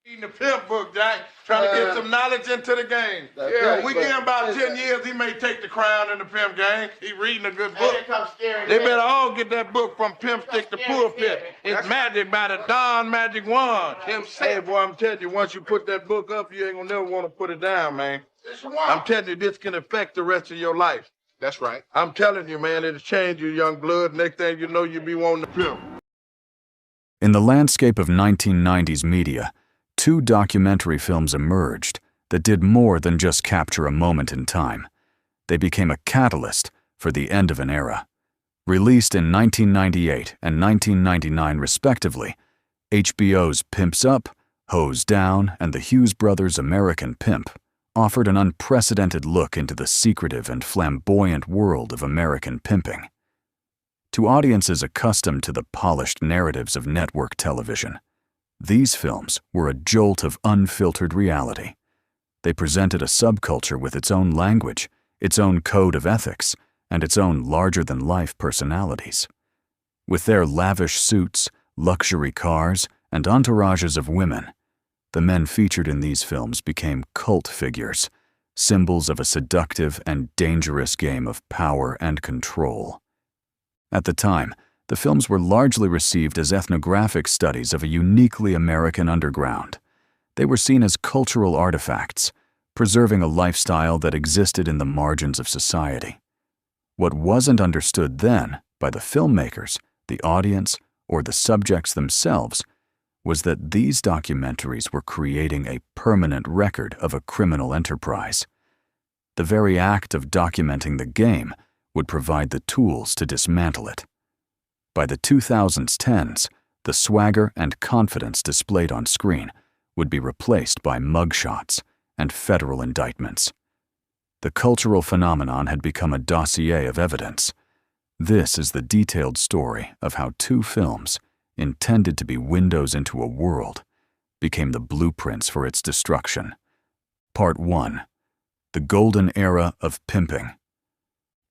Reading the pimp book, Jack, trying to get some knowledge into the game. Yeah, we give him about 10 years, he may take the crown in the pimp game. He reading a good book. They better all get that book from Pimp Stick to Pulpit. It's magic by the Don Magic Wand. Hey, boy, I'm telling you, once you put that book up, you ain't gonna never want to put it down, man. I'm telling you, this can affect the rest of your life. That's right. I'm telling you, man, it'll change you, young blood. Next thing you know, you'll be wanting to pimp. In the landscape of 1990s media, two documentary films emerged that did more than just capture a moment in time. They became a catalyst for the end of an era. Released in 1998 and 1999 respectively, HBO's Pimps Up, Hose Down, and the Hughes Brothers' American Pimp offered an unprecedented look into the secretive and flamboyant world of American pimping. To audiences accustomed to the polished narratives of network television, these films were a jolt of unfiltered reality. They presented a subculture with its own language, its own code of ethics, and its own larger-than-life personalities. With their lavish suits, luxury cars, and entourages of women, the men featured in these films became cult figures, symbols of a seductive and dangerous game of power and control. At the time, the films were largely received as ethnographic studies of a uniquely American underground. They were seen as cultural artifacts, preserving a lifestyle that existed in the margins of society. What wasn't understood then by the filmmakers, the audience, or the subjects themselves was that these documentaries were creating a permanent record of a criminal enterprise. The very act of documenting the game would provide the tools to dismantle it. By the 2010s, the swagger and confidence displayed on screen would be replaced by mugshots and federal indictments. The cultural phenomenon had become a dossier of evidence. This is the detailed story of how two films, intended to be windows into a world, became the blueprints for its destruction. Part 1. The Golden Era of Pimping.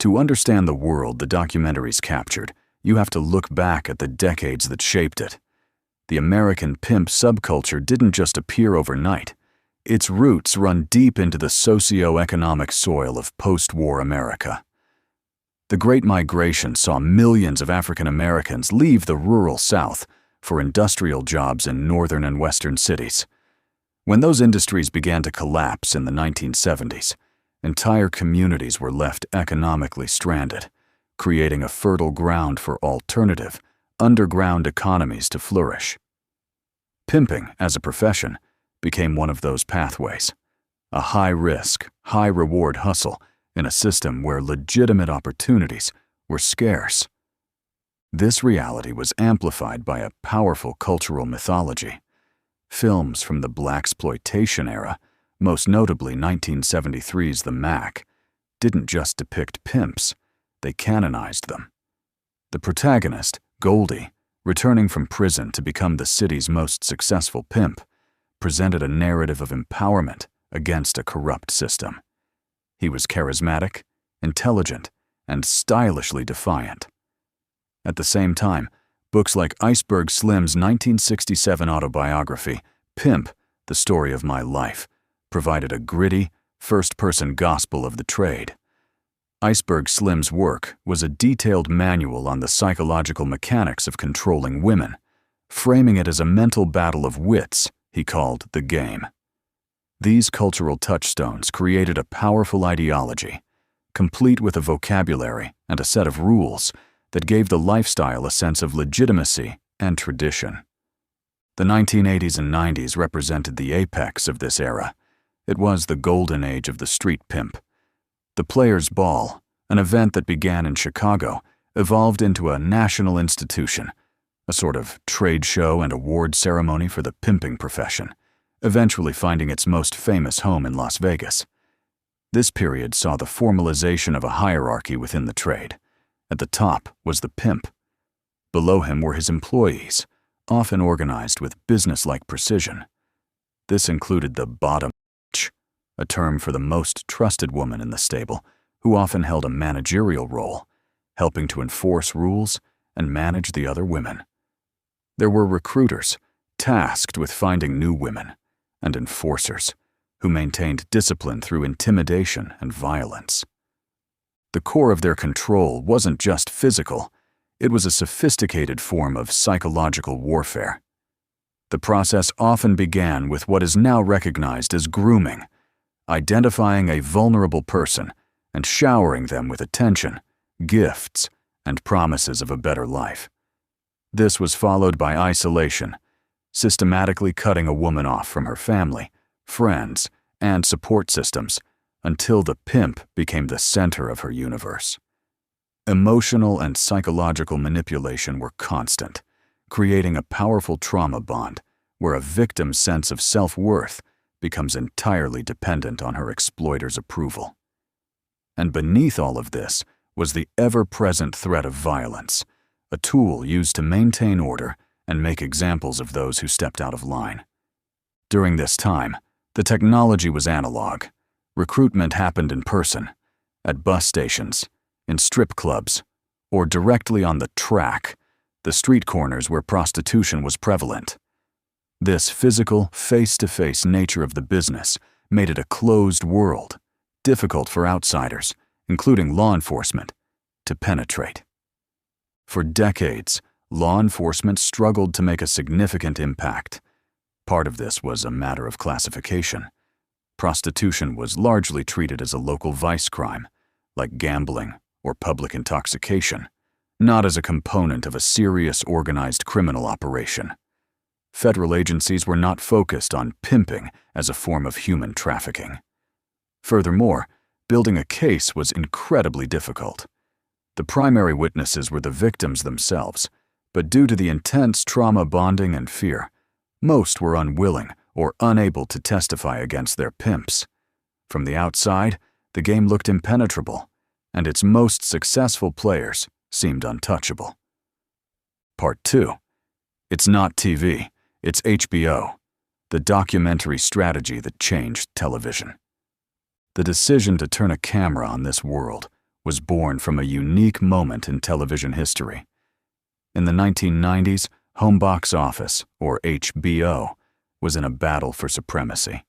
To understand the world the documentaries captured, you have to look back at the decades that shaped it. The American pimp subculture didn't just appear overnight. Its roots run deep into the socio-economic soil of post-war America. The Great Migration saw millions of African Americans leave the rural South for industrial jobs in northern and western cities. When those industries began to collapse in the 1970s, entire communities were left economically stranded, creating a fertile ground for alternative, underground economies to flourish. Pimping, as a profession, became one of those pathways, a high-risk, high-reward hustle in a system where legitimate opportunities were scarce. This reality was amplified by a powerful cultural mythology. Films from the blaxploitation era, most notably 1973's The Mac, didn't just depict pimps, they canonized them. The protagonist, Goldie, returning from prison to become the city's most successful pimp, presented a narrative of empowerment against a corrupt system. He was charismatic, intelligent, and stylishly defiant. At the same time, books like Iceberg Slim's 1967 autobiography, Pimp, The Story of My Life, provided a gritty, first-person gospel of the trade. Iceberg Slim's work was a detailed manual on the psychological mechanics of controlling women, framing it as a mental battle of wits he called the game. These cultural touchstones created a powerful ideology, complete with a vocabulary and a set of rules that gave the lifestyle a sense of legitimacy and tradition. The 1980s and 90s represented the apex of this era. It was the golden age of the street pimp. The Players' Ball, an event that began in Chicago, evolved into a national institution, a sort of trade show and award ceremony for the pimping profession, eventually finding its most famous home in Las Vegas. This period saw the formalization of a hierarchy within the trade. At the top was the pimp. Below him were his employees, often organized with business-like precision. This included the bottom bitch, a term for the most trusted woman in the stable, who often held a managerial role, helping to enforce rules and manage the other women. There were recruiters, tasked with finding new women, and enforcers, who maintained discipline through intimidation and violence. The core of their control wasn't just physical, it was a sophisticated form of psychological warfare. The process often began with what is now recognized as grooming, identifying a vulnerable person and showering them with attention, gifts, and promises of a better life. This was followed by isolation, systematically cutting a woman off from her family, friends, and support systems until the pimp became the center of her universe. Emotional and psychological manipulation were constant, creating a powerful trauma bond where a victim's sense of self-worth becomes entirely dependent on her exploiter's approval. And beneath all of this was the ever-present threat of violence, a tool used to maintain order and make examples of those who stepped out of line. During this time, the technology was analog. Recruitment happened in person, at bus stations, in strip clubs, or directly on the track, the street corners where prostitution was prevalent. This physical, face-to-face nature of the business made it a closed world, difficult for outsiders, including law enforcement, to penetrate. For decades, law enforcement struggled to make a significant impact. Part of this was a matter of classification. Prostitution was largely treated as a local vice crime, like gambling or public intoxication, not as a component of a serious organized criminal operation. Federal agencies were not focused on pimping as a form of human trafficking. Furthermore, building a case was incredibly difficult. The primary witnesses were the victims themselves, but due to the intense trauma bonding and fear, most were unwilling or unable to testify against their pimps. From the outside, the game looked impenetrable, and its most successful players seemed untouchable. Part 2. It's not TV, it's HBO, the documentary strategy that changed television. The decision to turn a camera on this world was born from a unique moment in television history. In the 1990s, home box office, or HBO, was in a battle for supremacy.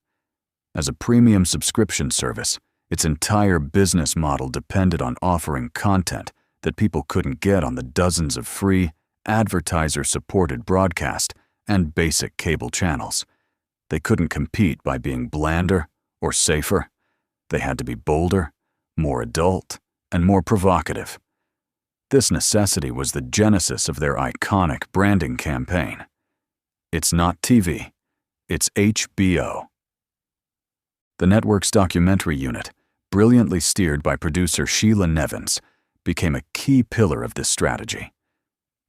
As a premium subscription service, its entire business model depended on offering content that people couldn't get on the dozens of free, advertiser-supported broadcast and basic cable channels. They couldn't compete by being blander or safer. They had to be bolder, more adult, and more provocative. This necessity was the genesis of their iconic branding campaign. It's not TV, it's HBO. The network's documentary unit, brilliantly steered by producer Sheila Nevins, became a key pillar of this strategy.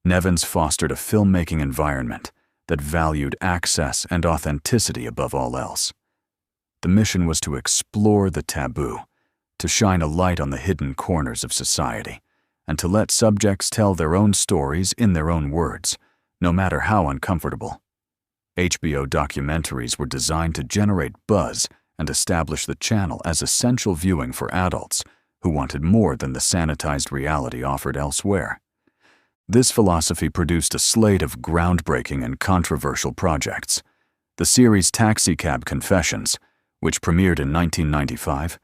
Nevins fostered a filmmaking environment that valued access and authenticity above all else. The mission was to explore the taboo, to shine a light on the hidden corners of society, and to let subjects tell their own stories in their own words, no matter how uncomfortable. HBO documentaries were designed to generate buzz and establish the channel as essential viewing for adults who wanted more than the sanitized reality offered elsewhere. This philosophy produced a slate of groundbreaking and controversial projects. The series Taxicab Confessions, which premiered in 1995,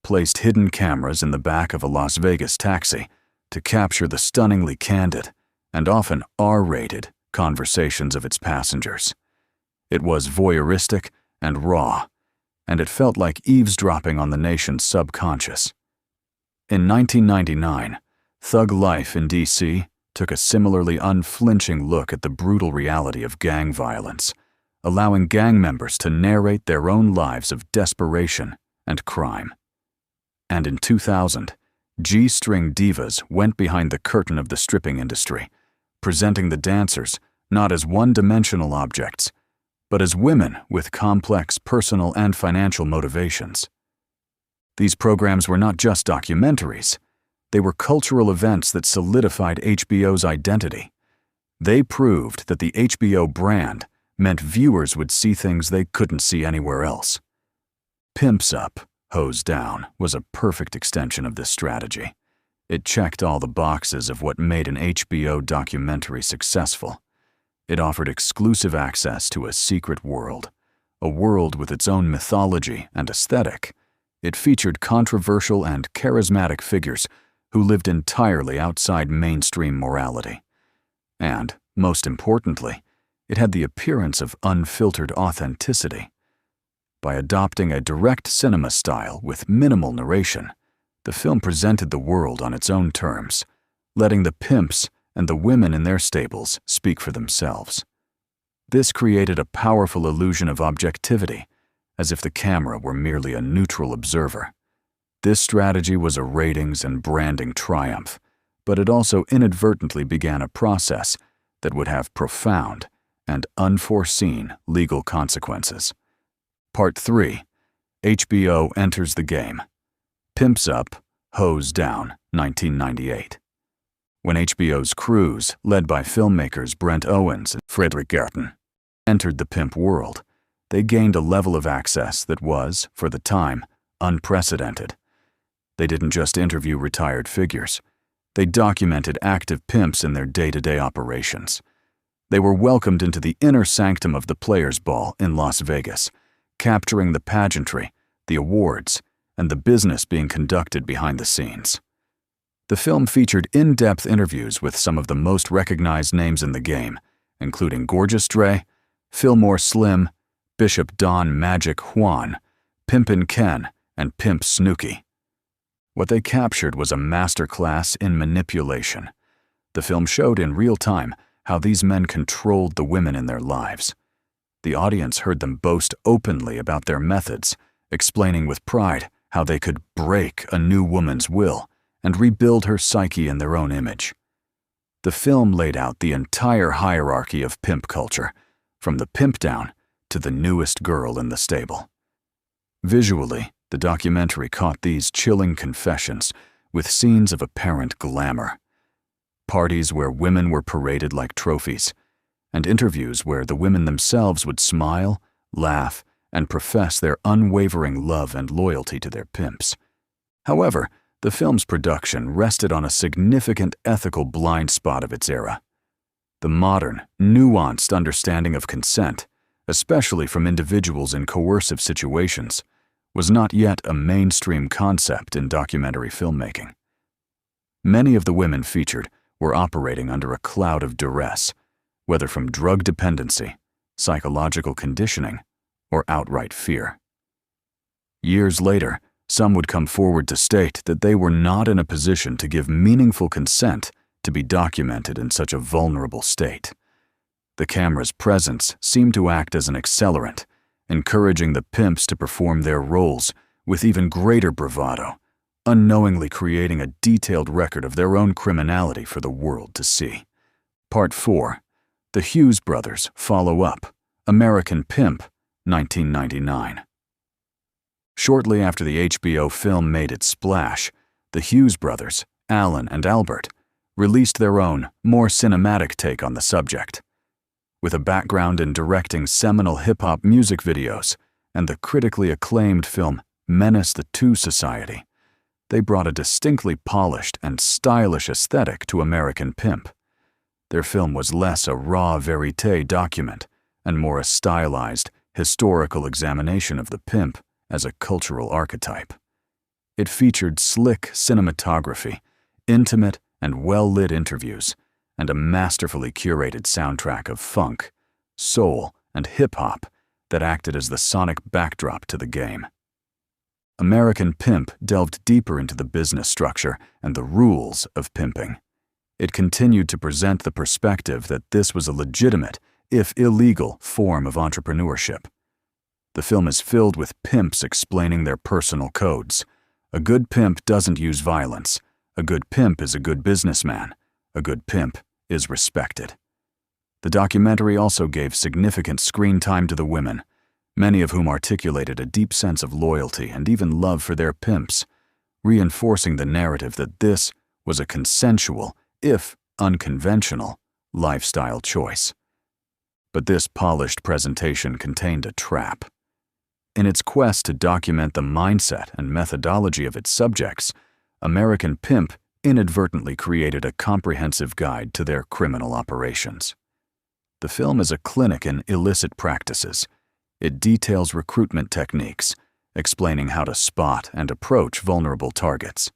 placed hidden cameras in the back of a Las Vegas taxi to capture the stunningly candid and often R-rated conversations of its passengers. It was voyeuristic and raw, and it felt like eavesdropping on the nation's subconscious. In 1999, Thug Life in D.C. took a similarly unflinching look at the brutal reality of gang violence, allowing gang members to narrate their own lives of desperation and crime. And in 2000, G-string divas went behind the curtain of the stripping industry, presenting the dancers not as one-dimensional objects, but as women with complex personal and financial motivations. These programs were not just documentaries. They were cultural events that solidified HBO's identity. They proved that the HBO brand meant viewers would see things they couldn't see anywhere else. Pimps Up, Hose Down was a perfect extension of this strategy. It checked all the boxes of what made an HBO documentary successful. It offered exclusive access to a secret world, a world with its own mythology and aesthetic. It featured controversial and charismatic figures who lived entirely outside mainstream morality. And, most importantly, it had the appearance of unfiltered authenticity. By adopting a direct cinema style with minimal narration, the film presented the world on its own terms, letting the pimps and the women in their stables speak for themselves. This created a powerful illusion of objectivity, as if the camera were merely a neutral observer. This strategy was a ratings and branding triumph, but it also inadvertently began a process that would have profound and unforeseen legal consequences. Part 3. HBO enters the game. Pimps Up, Hose Down, 1998. When HBO's crews, led by filmmakers Brent Owens and Frederick Gerten, entered the pimp world, they gained a level of access that was, for the time, unprecedented. They didn't just interview retired figures. They documented active pimps in their day-to-day operations. They were welcomed into the inner sanctum of the Players' Ball in Las Vegas, capturing the pageantry, the awards, and the business being conducted behind the scenes. The film featured in-depth interviews with some of the most recognized names in the game, including Gorgeous Dre, Fillmore Slim, Bishop Don Magic Juan, Pimpin' Ken, and Pimp Snooky. What they captured was a masterclass in manipulation. The film showed in real time how these men controlled the women in their lives. The audience heard them boast openly about their methods, explaining with pride how they could break a new woman's will and rebuild her psyche in their own image. The film laid out the entire hierarchy of pimp culture, from the pimp down to the newest girl in the stable. Visually, the documentary caught these chilling confessions with scenes of apparent glamour. Parties where women were paraded like trophies, and interviews where the women themselves would smile, laugh, and profess their unwavering love and loyalty to their pimps. However, the film's production rested on a significant ethical blind spot of its era. The modern, nuanced understanding of consent, especially from individuals in coercive situations, was not yet a mainstream concept in documentary filmmaking. Many of the women featured were operating under a cloud of duress, whether from drug dependency, psychological conditioning, or outright fear. Years later, some would come forward to state that they were not in a position to give meaningful consent to be documented in such a vulnerable state. The camera's presence seemed to act as an accelerant, encouraging the pimps to perform their roles with even greater bravado, unknowingly creating a detailed record of their own criminality for the world to see. Part 4. The Hughes Brothers follow up. American Pimp, 1999. Shortly after the HBO film made its splash, the Hughes brothers, Alan and Albert, released their own, more cinematic take on the subject. With a background in directing seminal hip-hop music videos and the critically acclaimed film Menace the Two Society, they brought a distinctly polished and stylish aesthetic to American Pimp. Their film was less a raw verite document and more a stylized, historical examination of the pimp as a cultural archetype. It featured slick cinematography, intimate and well-lit interviews, and a masterfully curated soundtrack of funk, soul, and hip-hop that acted as the sonic backdrop to the game. American Pimp delved deeper into the business structure and the rules of pimping. It continued to present the perspective that this was a legitimate, if illegal, form of entrepreneurship. The film is filled with pimps explaining their personal codes. A good pimp doesn't use violence. A good pimp is a good businessman. A good pimp is respected. The documentary also gave significant screen time to the women, many of whom articulated a deep sense of loyalty and even love for their pimps, reinforcing the narrative that this was a consensual, if unconventional, lifestyle choice. But this polished presentation contained a trap. In its quest to document the mindset and methodology of its subjects, American Pimp inadvertently created a comprehensive guide to their criminal operations. The film is a clinic in illicit practices. It details recruitment techniques, explaining how to spot and approach vulnerable targets.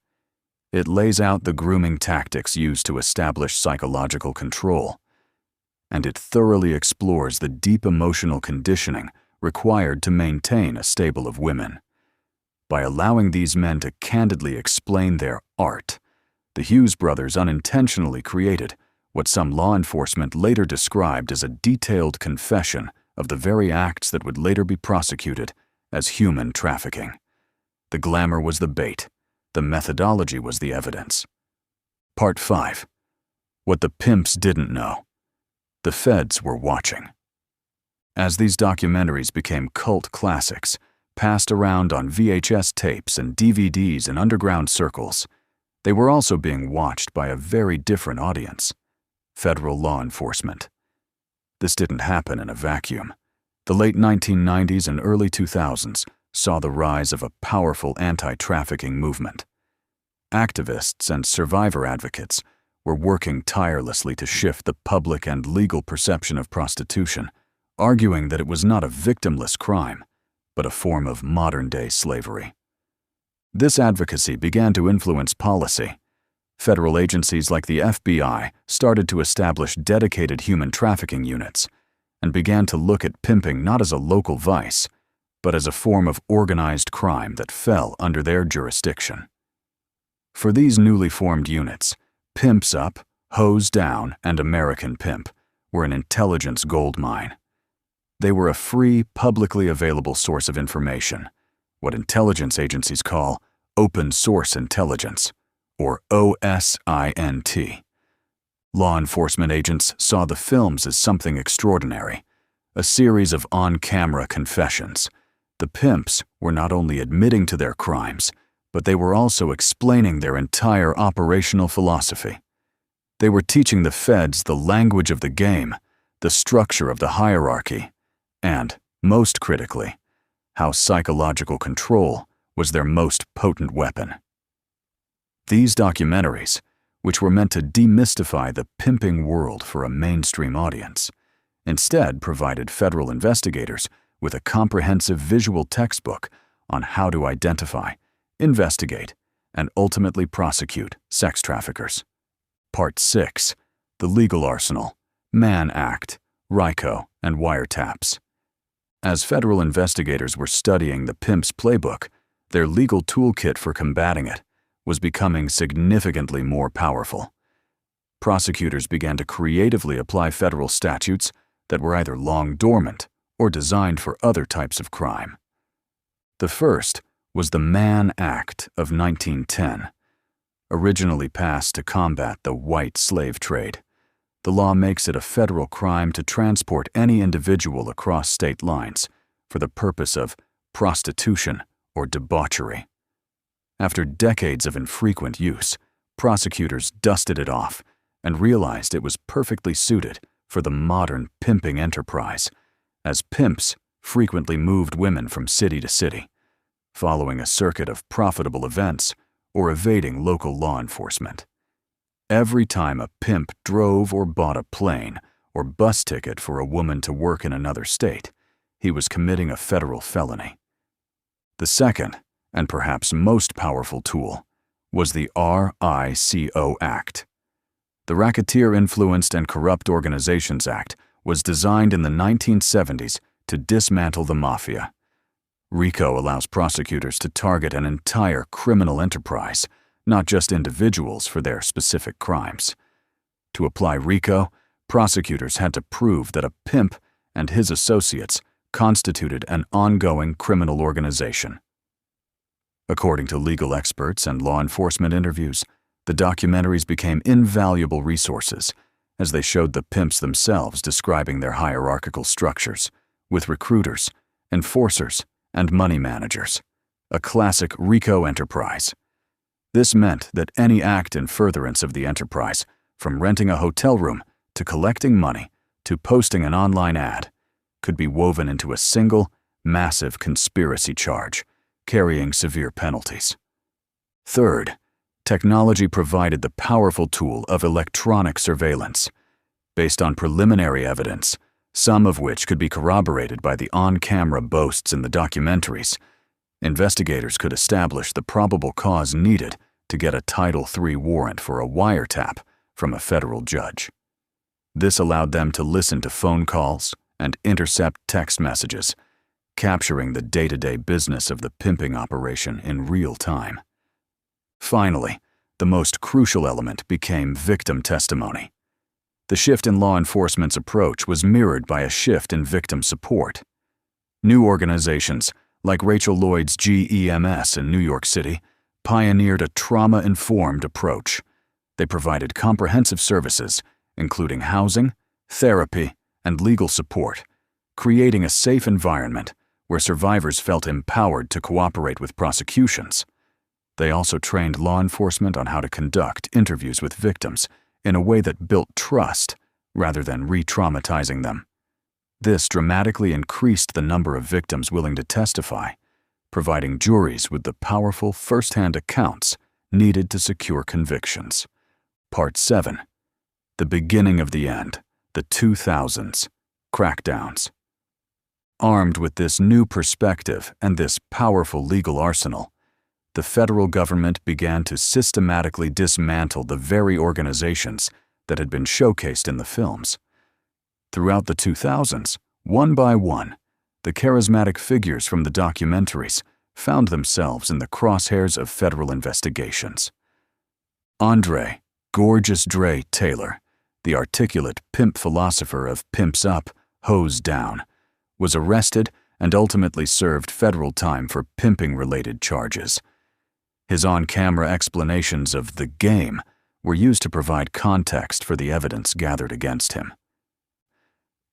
It lays out the grooming tactics used to establish psychological control. And it thoroughly explores the deep emotional conditioning required to maintain a stable of women. By allowing these men to candidly explain their art, the Hughes brothers unintentionally created what some law enforcement later described as a detailed confession of the very acts that would later be prosecuted as human trafficking. The glamour was the bait. The methodology was the evidence. Part 5. What the pimps didn't know. The feds were watching. As these documentaries became cult classics, passed around on VHS tapes and DVDs in underground circles, they were also being watched by a very different audience: federal law enforcement. This didn't happen in a vacuum. The late 1990s and early 2000s saw the rise of a powerful anti-trafficking movement. Activists and survivor advocates were working tirelessly to shift the public and legal perception of prostitution, arguing that it was not a victimless crime, but a form of modern-day slavery. This advocacy began to influence policy. Federal agencies like the FBI started to establish dedicated human trafficking units and began to look at pimping not as a local vice, but as a form of organized crime that fell under their jurisdiction. For these newly formed units, Pimps Up, Hose Down, and American Pimp were an intelligence goldmine. They were a free, publicly available source of information, what intelligence agencies call open source intelligence, or OSINT. Law enforcement agents saw the films as something extraordinary, a series of on-camera confessions. The pimps were not only admitting to their crimes, but they were also explaining their entire operational philosophy. They were teaching the feds the language of the game, the structure of the hierarchy, and, most critically, how psychological control was their most potent weapon. These documentaries, which were meant to demystify the pimping world for a mainstream audience, instead provided federal investigators with a comprehensive visual textbook on how to identify, investigate, and ultimately prosecute sex traffickers. Part 6. The Legal Arsenal, Mann Act, RICO, and Wiretaps. As federal investigators were studying the pimp's playbook, their legal toolkit for combating it was becoming significantly more powerful. Prosecutors began to creatively apply federal statutes that were either long dormant or designed for other types of crime. The first was the Mann Act of 1910. Originally passed to combat the white slave trade, the law makes it a federal crime to transport any individual across state lines for the purpose of prostitution or debauchery. After decades of infrequent use, prosecutors dusted it off and realized it was perfectly suited for the modern pimping enterprise, as pimps frequently moved women from city to city, following a circuit of profitable events or evading local law enforcement. Every time a pimp drove or bought a plane or bus ticket for a woman to work in another state, he was committing a federal felony. The second, and perhaps most powerful tool, was the RICO Act. The Racketeer Influenced and Corrupt Organizations Act was designed in the 1970s to dismantle the mafia. RICO allows prosecutors to target an entire criminal enterprise, not just individuals for their specific crimes. To apply RICO, prosecutors had to prove that a pimp and his associates constituted an ongoing criminal organization. According to legal experts and law enforcement interviews, the documentaries became invaluable resources as they showed the pimps themselves describing their hierarchical structures, with recruiters, enforcers, and money managers, a classic RICO enterprise. This meant that any act in furtherance of the enterprise, from renting a hotel room to collecting money to posting an online ad, could be woven into a single, massive conspiracy charge, carrying severe penalties. Third, technology provided the powerful tool of electronic surveillance. Based on preliminary evidence, some of which could be corroborated by the on-camera boasts in the documentaries. Investigators could establish the probable cause needed to get a Title III warrant for a wiretap from a federal judge. This allowed them to listen to phone calls and intercept text messages, capturing the day-to-day business of the pimping operation in real time. Finally, the most crucial element became victim testimony. The shift in law enforcement's approach was mirrored by a shift in victim support. New organizations, like Rachel Lloyd's GEMS in New York City, pioneered a trauma-informed approach. They provided comprehensive services, including housing, therapy, and legal support, creating a safe environment where survivors felt empowered to cooperate with prosecutions. They also trained law enforcement on how to conduct interviews with victims in a way that built trust rather than re-traumatizing them. This dramatically increased the number of victims willing to testify, providing juries with the powerful first-hand accounts needed to secure convictions. Part 7. The beginning of the end, the 2000s, crackdowns. Armed with this new perspective and this powerful legal arsenal, the federal government began to systematically dismantle the very organizations that had been showcased in the films. Throughout the 2000s, one by one, the charismatic figures from the documentaries found themselves in the crosshairs of federal investigations. Andre "Gorgeous Dre" Taylor, the articulate pimp philosopher of Pimps Up, Hose Down, was arrested and ultimately served federal time for pimping-related charges. His on-camera explanations of the game were used to provide context for the evidence gathered against him.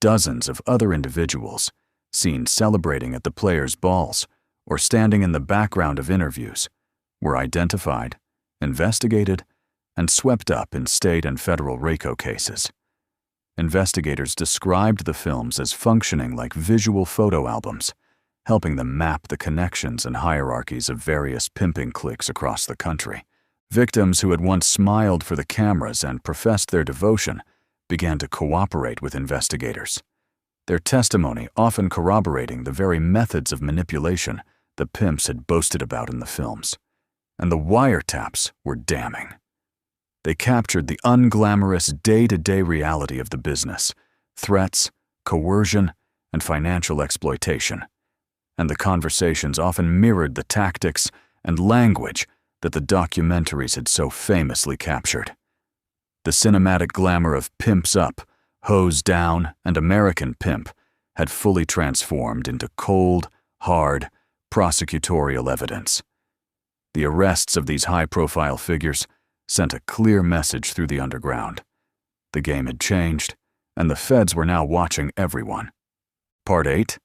Dozens of other individuals, seen celebrating at the players' balls or standing in the background of interviews, were identified, investigated, and swept up in state and federal RICO cases. Investigators described the films as functioning like visual photo albums, helping them map the connections and hierarchies of various pimping cliques across the country. Victims who had once smiled for the cameras and professed their devotion began to cooperate with investigators, their testimony often corroborating the very methods of manipulation the pimps had boasted about in the films. And the wiretaps were damning. They captured the unglamorous day-to-day reality of the business, threats, coercion, and financial exploitation. And the conversations often mirrored the tactics and language that the documentaries had so famously captured. The cinematic glamour of Pimps Up, Hose Down, and American Pimp had fully transformed into cold, hard, prosecutorial evidence. The arrests of these high-profile figures sent a clear message through the underground. The game had changed, and the feds were now watching everyone. Part 8.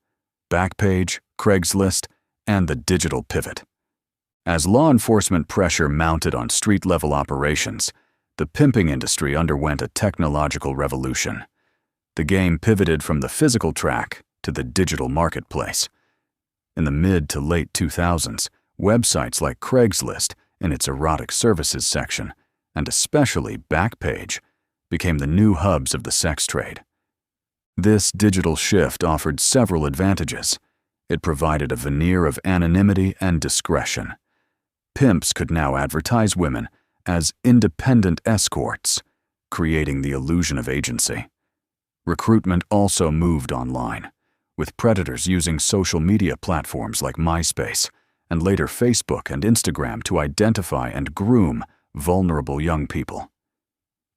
Backpage, Craigslist, and the digital pivot. As law enforcement pressure mounted on street-level operations, the pimping industry underwent a technological revolution. The game pivoted from the physical track to the digital marketplace. In the mid to late 2000s, websites like Craigslist in its erotic services section, and especially Backpage, became the new hubs of the sex trade. This digital shift offered several advantages. It provided a veneer of anonymity and discretion. Pimps could now advertise women as independent escorts, creating the illusion of agency. Recruitment also moved online, with predators using social media platforms like MySpace and later Facebook and Instagram to identify and groom vulnerable young people.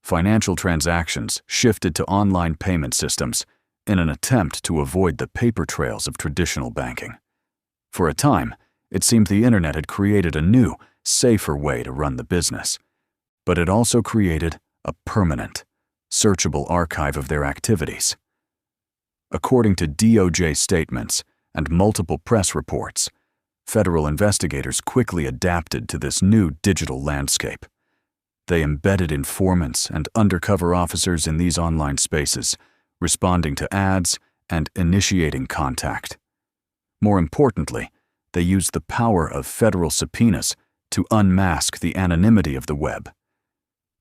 Financial transactions shifted to online payment systems in an attempt to avoid the paper trails of traditional banking. For a time, it seemed the internet had created a new, safer way to run the business, but it also created a permanent, searchable archive of their activities. According to DOJ statements and multiple press reports, federal investigators quickly adapted to this new digital landscape. They embedded informants and undercover officers in these online spaces, responding to ads and initiating contact. More importantly, they used the power of federal subpoenas to unmask the anonymity of the web.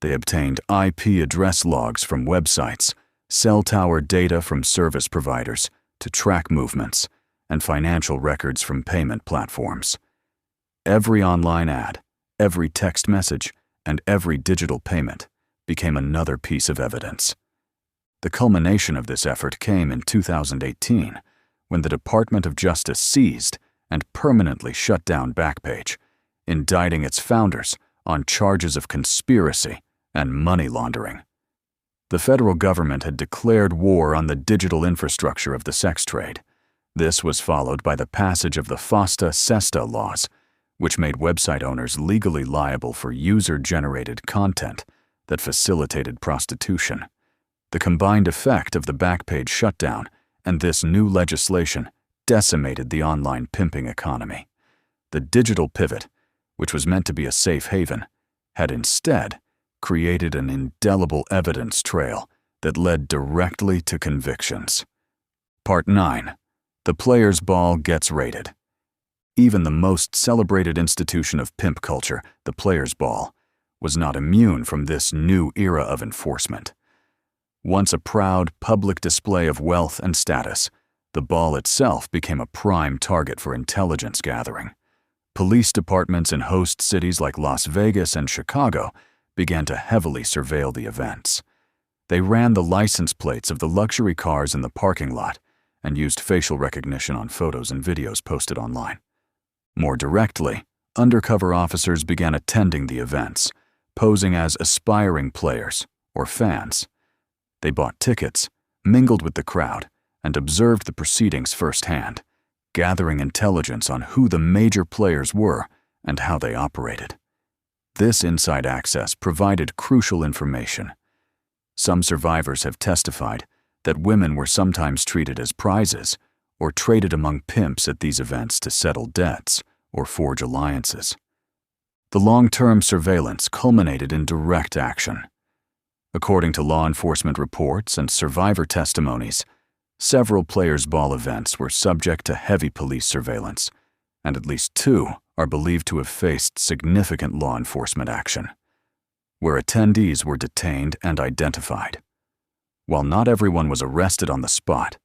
They obtained IP address logs from websites, cell tower data from service providers to track movements, and financial records from payment platforms. Every online ad, every text message, and every digital payment became another piece of evidence. The culmination of this effort came in 2018, when the Department of Justice seized and permanently shut down Backpage, indicting its founders on charges of conspiracy and money laundering. The federal government had declared war on the digital infrastructure of the sex trade. This was followed by the passage of the FOSTA-SESTA laws, which made website owners legally liable for user-generated content that facilitated prostitution. The combined effect of the Backpage shutdown and this new legislation decimated the online pimping economy. The digital pivot, which was meant to be a safe haven, had instead created an indelible evidence trail that led directly to convictions. Part 9. The Players' Ball Gets Raided. Even the most celebrated institution of pimp culture, the Players' Ball, was not immune from this new era of enforcement. Once a proud public display of wealth and status, the ball itself became a prime target for intelligence gathering. Police departments in host cities like Las Vegas and Chicago began to heavily surveil the events. They ran the license plates of the luxury cars in the parking lot and used facial recognition on photos and videos posted online. More directly, undercover officers began attending the events, posing as aspiring players or fans. They bought tickets, mingled with the crowd, and observed the proceedings firsthand, gathering intelligence on who the major players were and how they operated. This inside access provided crucial information. Some survivors have testified that women were sometimes treated as prizes or traded among pimps at these events to settle debts or forge alliances. The long-term surveillance culminated in direct action. According to law enforcement reports and survivor testimonies, several Players' Ball events were subject to heavy police surveillance, and at least 2 are believed to have faced significant law enforcement action, where attendees were detained and identified. While not everyone was arrested on the spot,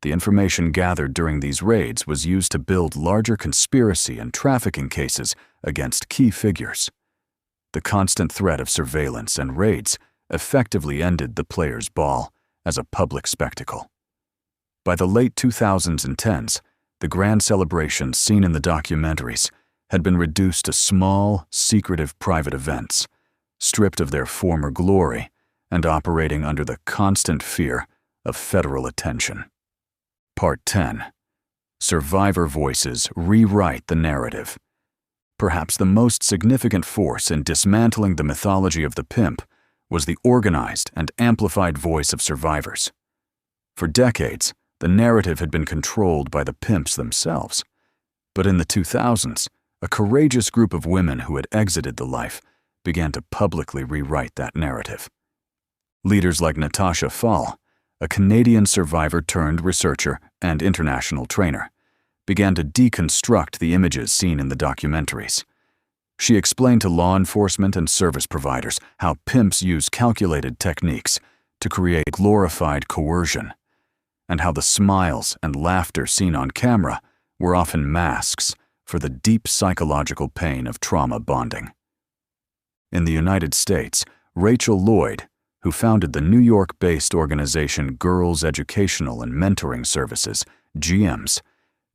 the information gathered during these raids was used to build larger conspiracy and trafficking cases against key figures. The constant threat of surveillance and raids effectively ended the Players' Ball as a public spectacle. By the late 2000s and 10s, the grand celebrations seen in the documentaries had been reduced to small, secretive private events, stripped of their former glory and operating under the constant fear of federal attention. Part 10. Survivor voices rewrite the narrative. Perhaps the most significant force in dismantling the mythology of the pimp was the organized and amplified voice of survivors. For decades, the narrative had been controlled by the pimps themselves. But in the 2000s, a courageous group of women who had exited the life began to publicly rewrite that narrative. Leaders like Natasha Fall, a Canadian survivor turned researcher and international trainer, began to deconstruct the images seen in the documentaries. She explained to law enforcement and service providers how pimps use calculated techniques to create glorified coercion, and how the smiles and laughter seen on camera were often masks for the deep psychological pain of trauma bonding. In the United States, Rachel Lloyd, who founded the New York-based organization Girls Educational and Mentoring Services, GEMS,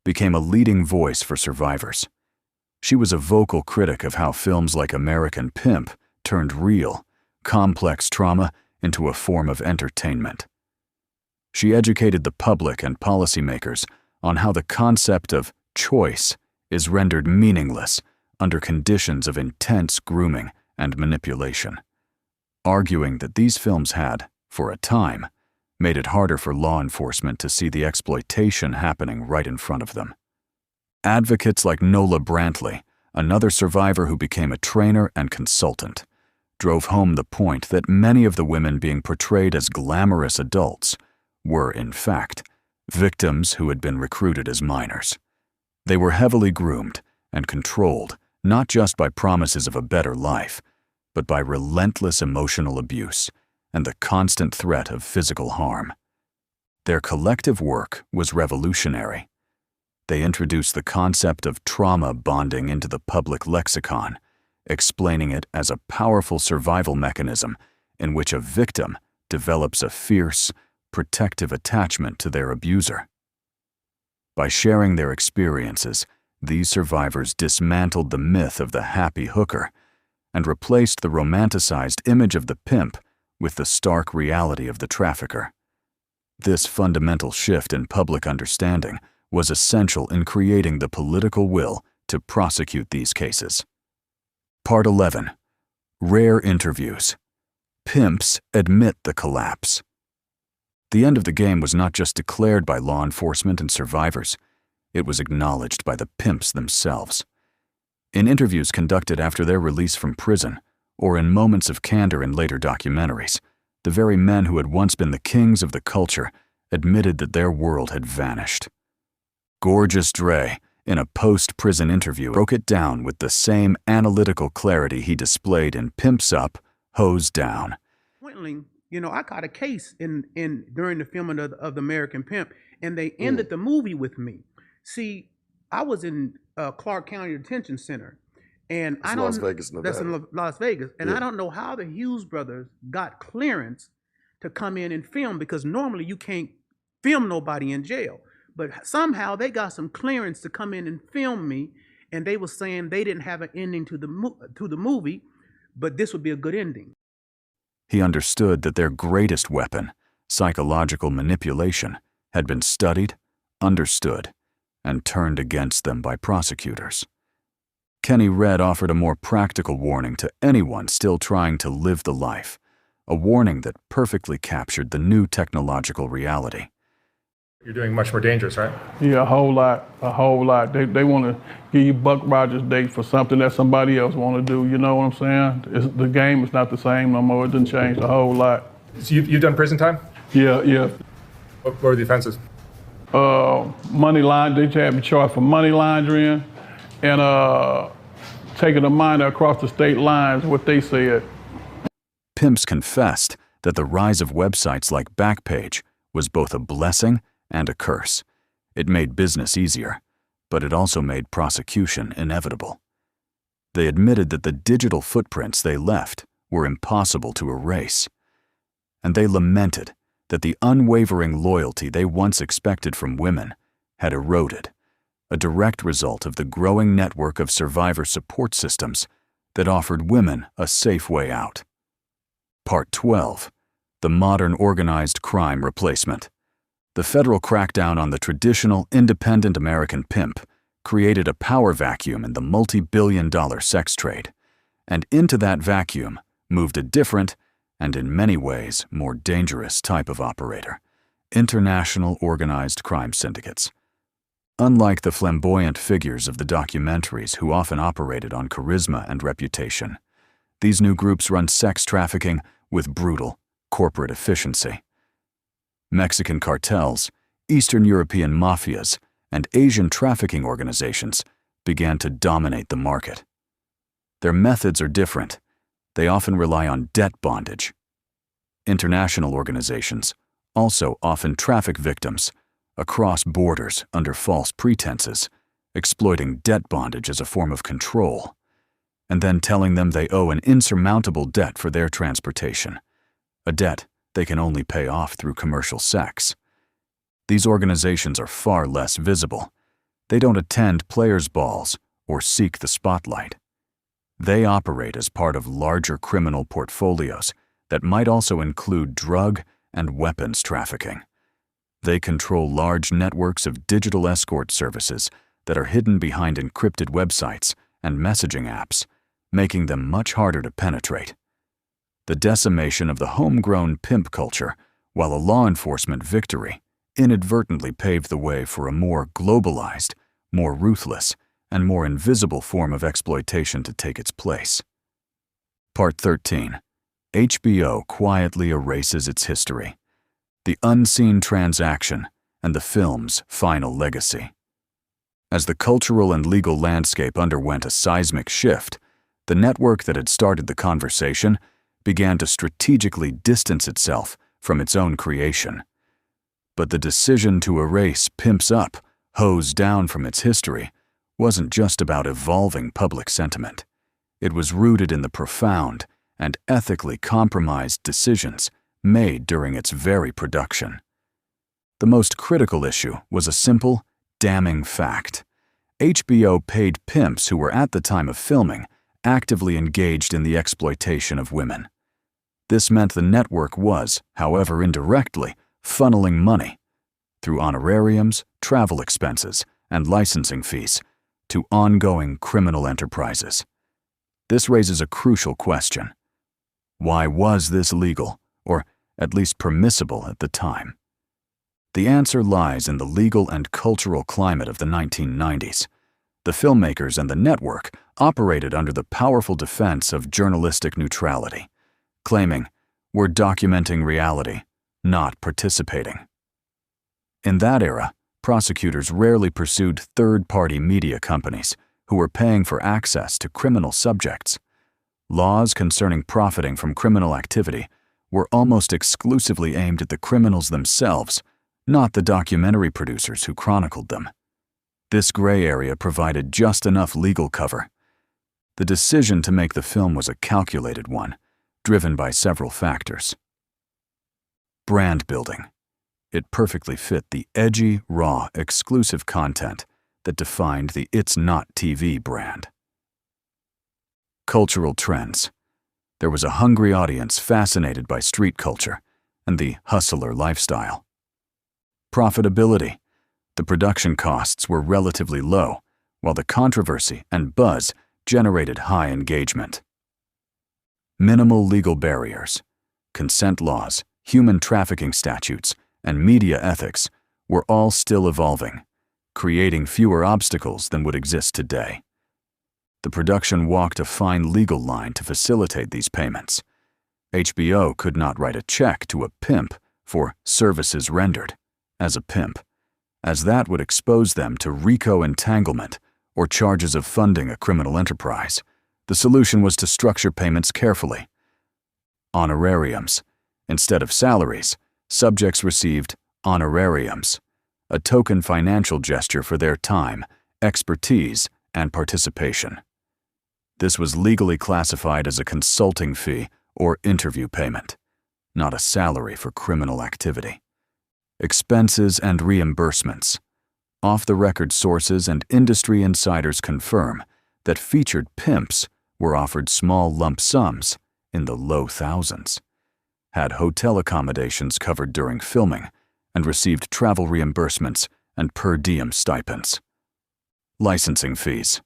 became a leading voice for survivors. She was a vocal critic of how films like American Pimp turned real, complex trauma into a form of entertainment. She educated the public and policymakers on how the concept of choice is rendered meaningless under conditions of intense grooming and manipulation, arguing that these films had, for a time, made it harder for law enforcement to see the exploitation happening right in front of them. Advocates like Nola Brantley, another survivor who became a trainer and consultant, drove home the point that many of the women being portrayed as glamorous adults were, in fact, victims who had been recruited as minors. They were heavily groomed and controlled not just by promises of a better life, but by relentless emotional abuse and the constant threat of physical harm. Their collective work was revolutionary. They introduced the concept of trauma bonding into the public lexicon, explaining it as a powerful survival mechanism in which a victim develops a fierce, protective attachment to their abuser. By sharing their experiences, these survivors dismantled the myth of the happy hooker and replaced the romanticized image of the pimp with the stark reality of the trafficker. This fundamental shift in public understanding was essential in creating the political will to prosecute these cases. Part 11. Rare Interviews. Pimps admit the collapse. The end of the game was not just declared by law enforcement and survivors, it was acknowledged by the pimps themselves. In interviews conducted after their release from prison, or in moments of candor in later documentaries, the very men who had once been the kings of the culture admitted that their world had vanished. Gorgeous Dre, in a post-prison interview, broke it down with the same analytical clarity he displayed in Pimps Up, Hose Down. I caught a case during the filming of the American Pimp, and they ended the movie with me. See, I was in Clark County Detention Center, and Las Vegas, Nevada. That's in Las Vegas, and I don't know how the Hughes Brothers got clearance to come in and film, because normally you can't film nobody in jail. But somehow they got some clearance to come in and film me, and they were saying they didn't have an ending to the movie, but this would be a good ending. He understood that their greatest weapon, psychological manipulation, had been studied, understood, and turned against them by prosecutors. Kenny Red offered a more practical warning to anyone still trying to live the life, a warning that perfectly captured the new technological reality. You're doing much more dangerous, right? Yeah, a whole lot. They want to give you Buck Rogers dates for something that somebody else want to do. You know what I'm saying? The game is not the same no more. It didn't change a whole lot. So you've done prison time? Yeah. What were the offenses? Money laundering. They had me charged for money laundering and taking a minor across the state lines, what they said. Pimps confessed that the rise of websites like Backpage was both a blessing and a curse. It made business easier, but it also made prosecution inevitable. They admitted that the digital footprints they left were impossible to erase. And they lamented that the unwavering loyalty they once expected from women had eroded, a direct result of the growing network of survivor support systems that offered women a safe way out. Part 12. The Modern Organized Crime Replacement. The federal crackdown on the traditional, independent American pimp created a power vacuum in the multi-billion-dollar sex trade, and into that vacuum moved a different, and in many ways more dangerous type of operator: international organized crime syndicates. Unlike the flamboyant figures of the documentaries who often operated on charisma and reputation, these new groups run sex trafficking with brutal, corporate efficiency. Mexican cartels, Eastern European mafias, and Asian trafficking organizations began to dominate the market. Their methods are different. They often rely on debt bondage. International organizations also often traffic victims across borders under false pretenses, exploiting debt bondage as a form of control, and then telling them they owe an insurmountable debt for their transportation, a debt they can only pay off through commercial sex. These organizations are far less visible. They don't attend players' balls or seek the spotlight. They operate as part of larger criminal portfolios that might also include drug and weapons trafficking. They control large networks of digital escort services that are hidden behind encrypted websites and messaging apps, making them much harder to penetrate. The decimation of the homegrown pimp culture, while a law enforcement victory, inadvertently paved the way for a more globalized, more ruthless, and more invisible form of exploitation to take its place. Part 13. HBO quietly erases its history. The unseen transaction and the film's final legacy. As the cultural and legal landscape underwent a seismic shift, the network that had started the conversation began to strategically distance itself from its own creation. But the decision to erase Pimps Up, Hose Down from its history wasn't just about evolving public sentiment. It was rooted in the profound and ethically compromised decisions made during its very production. The most critical issue was a simple, damning fact. HBO paid pimps who were at the time of filming actively engaged in the exploitation of women. This meant the network was, however indirectly, funneling money through honorariums, travel expenses, and licensing fees to ongoing criminal enterprises. This raises a crucial question. Why was this legal, or at least permissible at the time? The answer lies in the legal and cultural climate of the 1990s. The filmmakers and the network operated under the powerful defense of journalistic neutrality, claiming, "We're documenting reality, not participating." In that era, prosecutors rarely pursued third-party media companies who were paying for access to criminal subjects. Laws concerning profiting from criminal activity were almost exclusively aimed at the criminals themselves, not the documentary producers who chronicled them. This gray area provided just enough legal cover. The decision to make the film was a calculated one, driven by several factors. Brand building. It perfectly fit the edgy, raw, exclusive content that defined the It's Not TV brand. Cultural trends. There was a hungry audience fascinated by street culture and the hustler lifestyle. Profitability. The production costs were relatively low, while the controversy and buzz generated high engagement. Minimal legal barriers. Consent laws, human trafficking statutes, and media ethics were all still evolving, creating fewer obstacles than would exist today. The production walked a fine legal line to facilitate these payments. HBO could not write a check to a pimp for services rendered as a pimp, as that would expose them to RICO entanglement or charges of funding a criminal enterprise. The solution was to structure payments carefully. Honorariums. Instead of salaries, subjects received honorariums, a token financial gesture for their time, expertise, and participation. This was legally classified as a consulting fee or interview payment, not a salary for criminal activity. Expenses and reimbursements. Off-the-record sources and industry insiders confirm that featured pimps were offered small lump sums in the low thousands, had hotel accommodations covered during filming, and received travel reimbursements and per diem stipends. Licensing fees.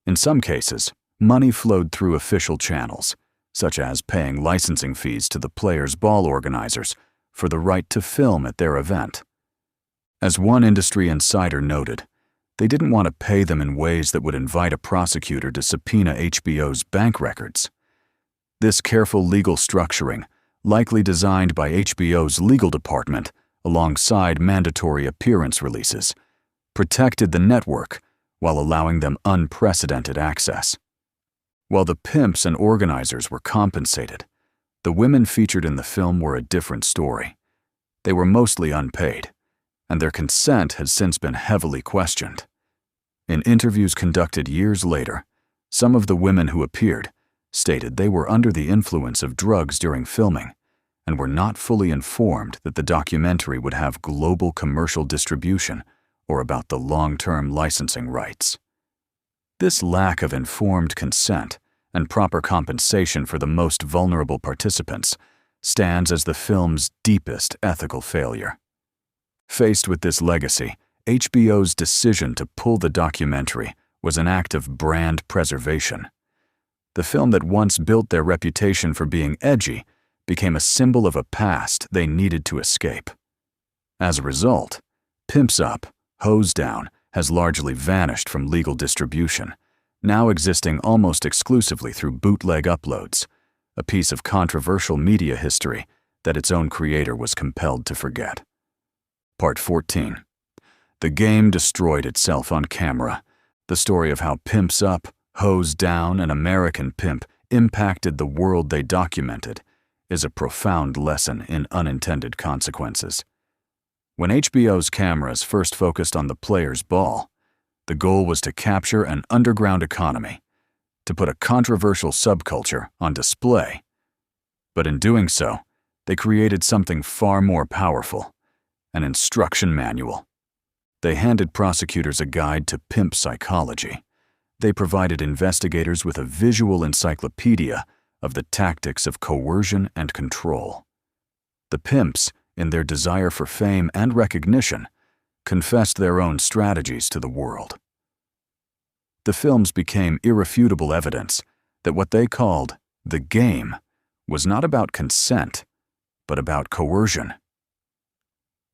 In some cases, money flowed through official channels, such as paying licensing fees to the players' ball organizers for the right to film at their event. As one industry insider noted, they didn't want to pay them in ways that would invite a prosecutor to subpoena HBO's bank records. This careful legal structuring, likely designed by HBO's legal department alongside mandatory appearance releases, protected the network while allowing them unprecedented access. While the pimps and organizers were compensated, the women featured in the film were a different story. They were mostly unpaid, and their consent has since been heavily questioned. In interviews conducted years later, some of the women who appeared stated they were under the influence of drugs during filming and were not fully informed that the documentary would have global commercial distribution or about the long-term licensing rights. This lack of informed consent and proper compensation for the most vulnerable participants stands as the film's deepest ethical failure. Faced with this legacy, HBO's decision to pull the documentary was an act of brand preservation. The film that once built their reputation for being edgy became a symbol of a past they needed to escape. As a result, Pimps Up, Hose Down has largely vanished from legal distribution, now existing almost exclusively through bootleg uploads, a piece of controversial media history that its own creator was compelled to forget. Part 14. The game destroyed itself on camera. The story of how Pimps Up, Hose Down, and American Pimp impacted the world they documented is a profound lesson in unintended consequences. When HBO's cameras first focused on the player's ball, the goal was to capture an underground economy, to put a controversial subculture on display. But in doing so, they created something far more powerful, an instruction manual. They handed prosecutors a guide to pimp psychology. They provided investigators with a visual encyclopedia of the tactics of coercion and control. The pimps, in their desire for fame and recognition, confessed their own strategies to the world. The films became irrefutable evidence that what they called the game was not about consent, but about coercion.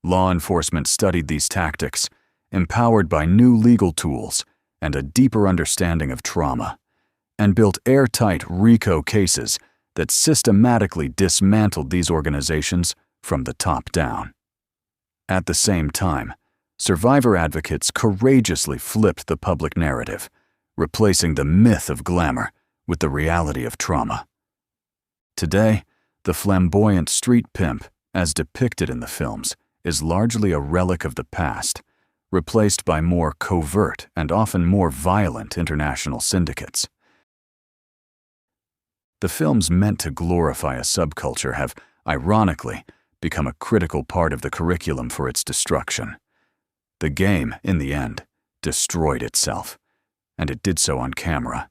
Law enforcement studied these tactics, empowered by new legal tools and a deeper understanding of trauma, and built airtight RICO cases that systematically dismantled these organizations from the top down. At the same time, survivor advocates courageously flipped the public narrative, replacing the myth of glamour with the reality of trauma. Today, the flamboyant street pimp, as depicted in the films, is largely a relic of the past, replaced by more covert and often more violent international syndicates. The films meant to glorify a subculture have, ironically, become a critical part of the curriculum for its destruction. The game, in the end, destroyed itself, and it did so on camera,